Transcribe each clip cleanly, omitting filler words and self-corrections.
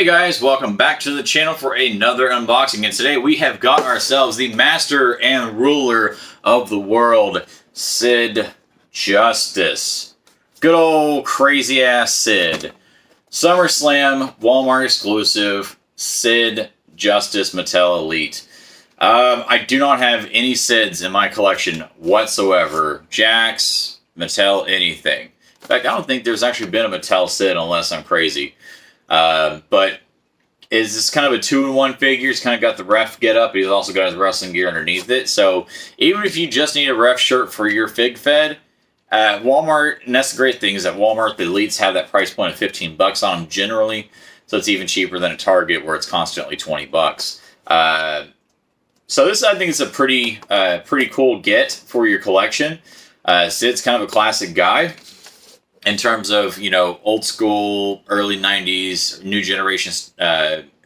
Hey guys, welcome back to the channel for another unboxing, and today we have got ourselves the master and ruler of the world, Sid Justice. Good old crazy ass Sid. SummerSlam, Walmart exclusive, Sid Justice Mattel Elite. I do not have any Sids in my collection whatsoever. Jakks, Mattel, anything. In fact, I don't think there's actually been a Mattel Sid unless I'm crazy. But is this kind of a 2-in-1 figure? He's kind of got the ref get up. He's also got his wrestling gear underneath it. So even if you just need a ref shirt for your Fig Fed, Walmart, and that's the great thing, is that Walmart, the Elites have that price point of 15 bucks on them generally. So it's even cheaper than a Target where it's constantly 20 bucks. So this, I think, is a pretty cool get for your collection. Sid's kind of a classic guy. In terms of, you know, old school, early 90s, new generation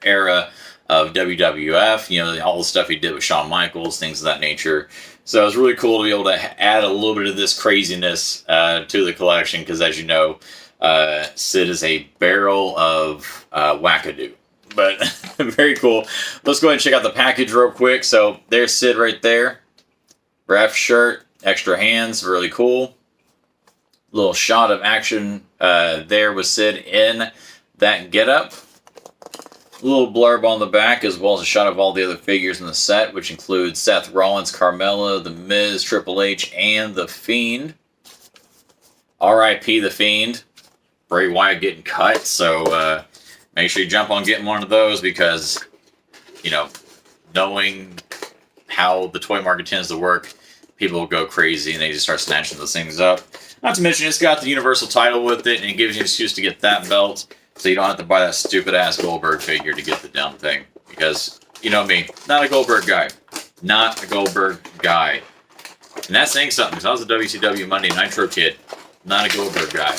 era of WWF, you know, all the stuff he did with Shawn Michaels, things of that nature. So it was really cool to be able to add a little bit of this craziness to the collection because, as you know, Sid is a barrel of wackadoo. But very cool. Let's go ahead and check out the package real quick. So there's Sid right there. Ref shirt, extra hands, really cool. Little shot of action there with Sid in that getup. Little blurb on the back, as well as a shot of all the other figures in the set, which includes Seth Rollins, Carmella, The Miz, Triple H, and The Fiend. R.I.P. The Fiend. Bray Wyatt getting cut, so make sure you jump on getting one of those because, you know, knowing how the toy market tends to work, people will go crazy and they just start snatching those things up. Not to mention, it's got the Universal title with it, and it gives you an excuse to get that belt, so you don't have to buy that stupid-ass Goldberg figure to get the dumb thing. Because, you know me, not a Goldberg guy. Not a Goldberg guy. And that's saying something, because I was a WCW Monday Nitro kid. Not a Goldberg guy.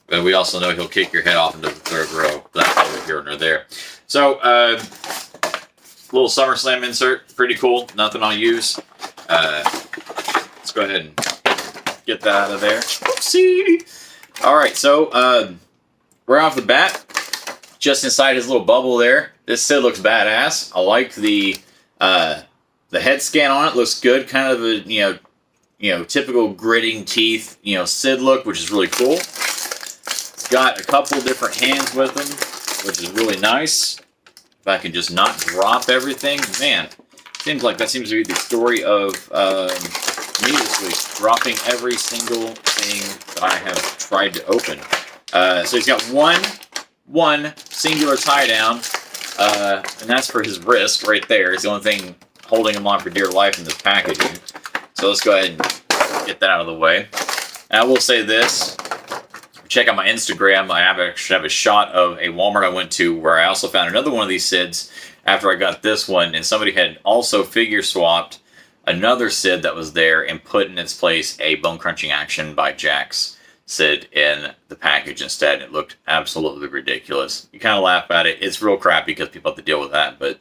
But we also know he'll kick your head off into the third row. That's neither here nor there. So, little SummerSlam insert. Pretty cool. Nothing I'll use. Let's go ahead and get that out of there. Oopsie! Alright, so, right off the bat, just inside his little bubble there, this Sid looks badass. I like the head scan on it. Looks good. Kind of a, you know, typical gritting teeth, you know, Sid look, which is really cool. It's got a couple different hands with him, which is really nice. If I can just not drop everything. Man, seems like that seems to be the story of me this week, dropping every single thing that I have tried to open. So he's got one singular tie down, and that's for his wrist right there. It's the only thing holding him on for dear life in this packaging. So let's go ahead and get that out of the way. And I will say this, check out my Instagram. I actually have a shot of a Walmart I went to where I also found another one of these Sids after I got this one, and somebody had also figure swapped another Sid that was there and put in its place a bone crunching action by Jakks Sid in the package instead. It looked absolutely ridiculous. You kind of laugh at it. It's real crappy because people have to deal with that, but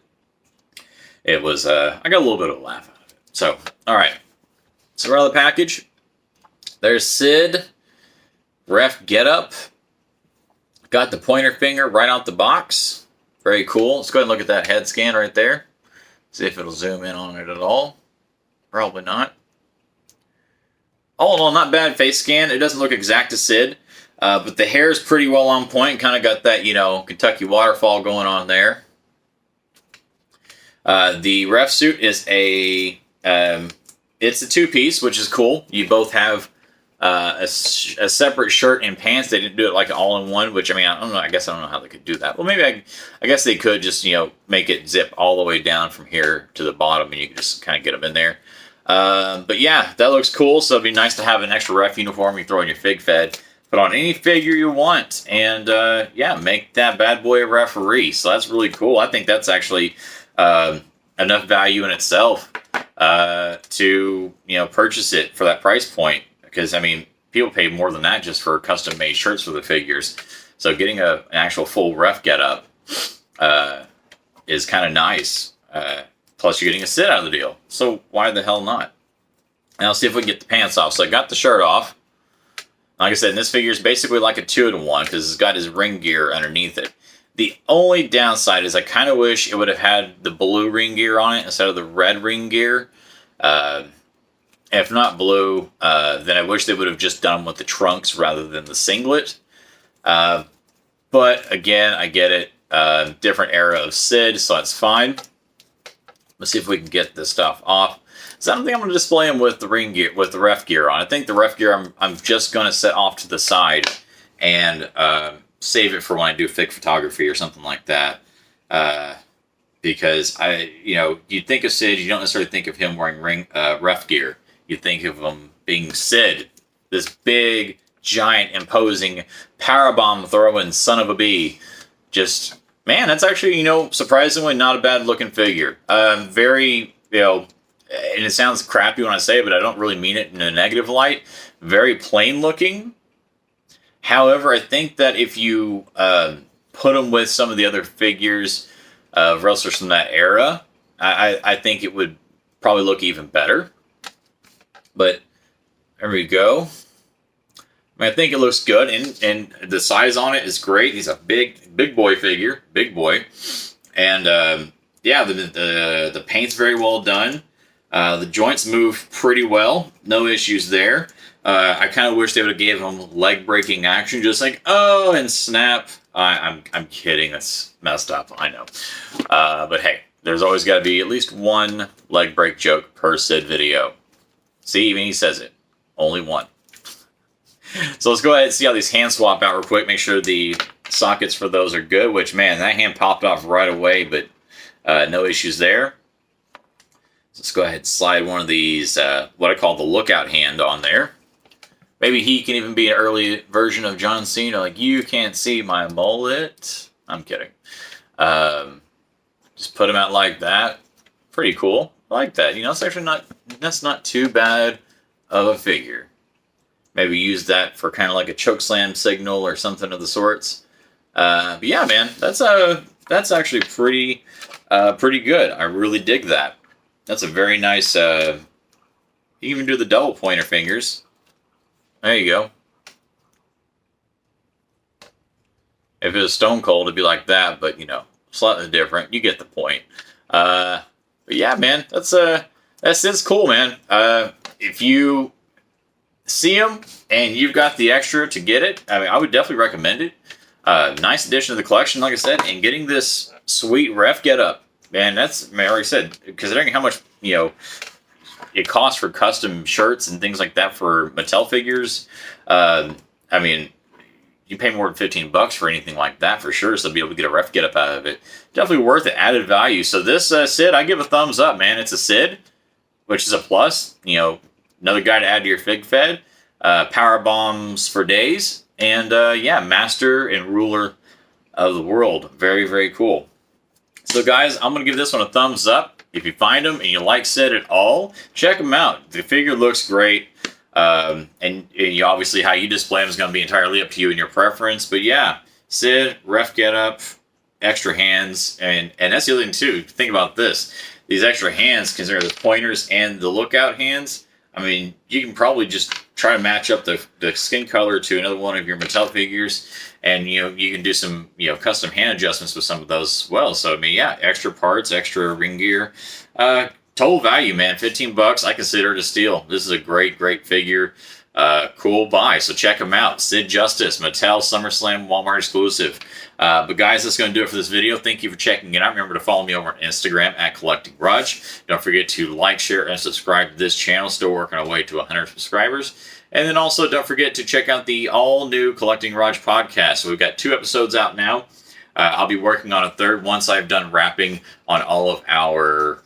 it was, I got a little bit of a laugh out of it. So, alright. So around the package, there's Sid, ref getup. Got the pointer finger right out the box. Very cool. Let's go ahead and look at that head scan right there. See if it'll zoom in on it at all. Probably not. All in all, not bad face scan. It doesn't look exact to Sid, but the hair is pretty well on point. Kind of got that, you know, Kentucky waterfall going on there. The ref suit is it's a two-piece, which is cool. You both have a separate shirt and pants. They didn't do it like an all-in-one, which, I mean, I don't know. I guess I don't know how they could do that. Well, maybe I guess they could just, you know, make it zip all the way down from here to the bottom, and you can just kind of get them in there. But yeah, that looks cool. So it'd be nice to have an extra ref uniform you throw in your Fig Fed, put on any figure you want, and yeah, make that bad boy a referee. So that's really cool. I think that's actually enough value in itself to, you know, purchase it for that price point. Because, I mean, people pay more than that just for custom-made shirts for the figures. So getting an actual full ref getup is kind of nice. Plus, you're getting a Sid out of the deal. So why the hell not? Now, let's see if we can get the pants off. So I got the shirt off. Like I said, this figure is basically like a 2-in-1 because it's got his ring gear underneath it. The only downside is I kind of wish it would have had the blue ring gear on it instead of the red ring gear. If not blue, then I wish they would have just done with the trunks rather than the singlet. But again, I get it. Different era of Sid, so that's fine. Let's see if we can get this stuff off. So I don't think I'm going to display him with the ring gear, with the ref gear on. I think the ref gear I'm just going to set off to the side and save it for when I do fake photography or something like that. Because you think of Sid, you don't necessarily think of him wearing ref gear. You think of him being Sid, this big, giant, imposing, powerbomb throwing son of a bee. Just, man, that's actually, surprisingly not a bad looking figure. Very, and it sounds crappy when I say it, but I don't really mean it in a negative light. Very plain looking. However, I think that if you put them with some of the other figures of wrestlers from that era, I think it would probably look even better. But there we go. I think it looks good, and the size on it is great. He's a big boy figure, big boy, and the paint's very well done. The joints move pretty well, no issues there. I kind of wish they would have gave him leg breaking action, just like and snap. I'm kidding, that's messed up, I know. But hey, there's always got to be at least one leg break joke per Sid video. See, even he says it, only one. So let's go ahead and see how these hands swap out real quick. Make sure the sockets for those are good, which, man, that hand popped off right away, but no issues there. So let's go ahead and slide one of these, what I call the lookout hand on there. Maybe he can even be an early version of John Cena, like, you can't see my mullet. I'm kidding. Just put him out like that. Pretty cool. I like that. It's actually that's not too bad of a figure. Maybe use that for kind of like a chokeslam signal or something of the sorts. But yeah, man, that's actually pretty good. I really dig that. That's a very nice. You even do the double pointer fingers. There you go. If it was Stone Cold, it'd be like that, but slightly different. You get the point. But yeah, man, that's cool, man. If you see them and you've got the extra to get it, I would definitely recommend it. Nice addition to the collection, like I said, and getting this sweet ref getup, man. That's, I already said, considering how much it costs for custom shirts and things like that for Mattel figures. You pay more than $15 for anything like that for sure, so to be able to get a ref getup out of it, definitely worth it. Added value. So this Sid, I give a thumbs up, man. It's a Sid, which is a plus. Another guy to add to your fig fed. Power bombs for days, and master and ruler of the world. Very, very cool. So guys, I'm gonna give this one a thumbs up. If you find them and you like Sid at all, check them out. The figure looks great. And you obviously how you display them is going to be entirely up to you and your preference. But yeah, Sid, ref getup, extra hands, and that's the other thing too. Think about this: these extra hands, consider the pointers and the lookout hands. You can probably just try to match up the skin color to another one of your Mattel figures, and you can do some custom hand adjustments with some of those as well. So extra parts, extra ring gear. Total value, man, $15. I consider it a steal. This is a great, great figure. Cool buy. So check them out. Sid Justice, Mattel SummerSlam Walmart exclusive. But guys, that's going to do it for this video. Thank you for checking it out. Remember to follow me over on Instagram at Collecting Garage. Don't forget to like, share, and subscribe to this channel. Still working our way to 100 subscribers. And then also don't forget to check out the all-new Collecting Garage podcast. So we've got 2 episodes out now. I'll be working on a third once I've done wrapping on all of our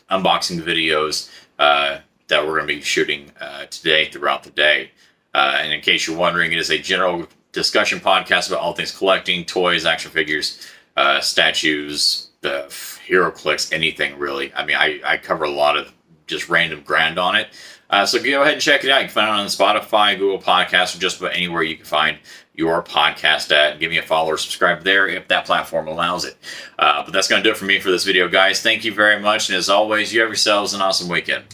unboxing videos that we're going to be shooting today throughout the day. And in case you're wondering, it is a general discussion podcast about all things collecting, toys, action figures, statues, hero clicks, anything really. I cover a lot of just random grind on it. So go ahead and check it out. You can find it on Spotify, Google Podcasts, or just about anywhere you can find your podcast at. Give me a follow or subscribe there if that platform allows it. But that's going to do it for me for this video, guys. Thank you very much. And as always, you have yourselves an awesome weekend.